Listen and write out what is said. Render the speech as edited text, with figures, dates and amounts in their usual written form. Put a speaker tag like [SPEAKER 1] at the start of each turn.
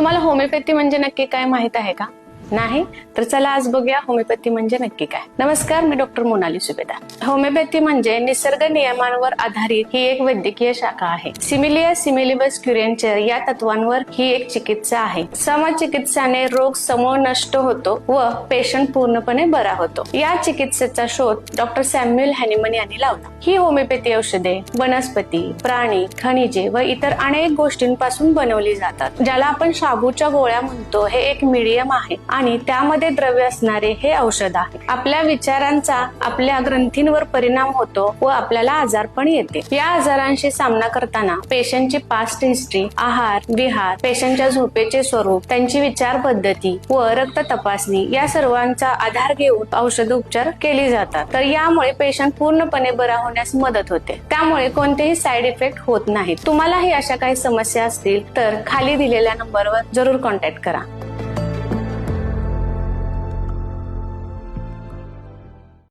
[SPEAKER 1] तुम्हाला होमिओपॅथी म्हणजे नक्की काय माहित आहे का? नाही तर चला आज बघूया होमिओपॅथी म्हणजे नक्की काय. नमस्कार, मी डॉक्टर मोनाली सुभेदार. होमिओपॅथी म्हणजे निसर्ग नियमांवर आधारित ही एक वैद्यकीय शाखा आहे. सिमिलिया सिमिलिबस क्युरेंचर या तत्वांवर ही एक चिकित्सा आहे. समचिकित्साने रोग समूळ नष्ट होतो व पेशंट पूर्णपणे बरा होतो. या चिकित्सेचा शोध डॉक्टर सॅम्युएल हॅनिमन यांनी लावला. ही होमिओपॅथी औषधे वनस्पती, प्राणी, खनिजे व इतर अनेक गोष्टींपासून बनवली जातात. ज्याला आपण शाबूच्या गोळ्या म्हणतो, हे एक मीडियम आहे आणि त्यामध्ये द्रव्य असणारे हे औषध आहे. आपल्या विचारांचा आपल्या ग्रंथींवर परिणाम होतो व आपल्याला आजार पण येते. या आजारांशी सामना करताना पेशंटची पास्ट हिस्ट्री, आहार विहार, पेशंटच्या झोपेचे स्वरूप, त्यांची विचार पद्धती व रक्त तपासणी या सर्वांचा आधार घेऊन औषध उपचार केली जातात. तर यामुळे पेशंट पूर्णपणे बरा होण्यास मदत होते. त्यामुळे कोणतेही साईड इफेक्ट होत नाहीत. तुम्हालाही अशा काही समस्या असतील तर खाली दिलेल्या नंबरवर जरूर कॉन्टॅक्ट करा.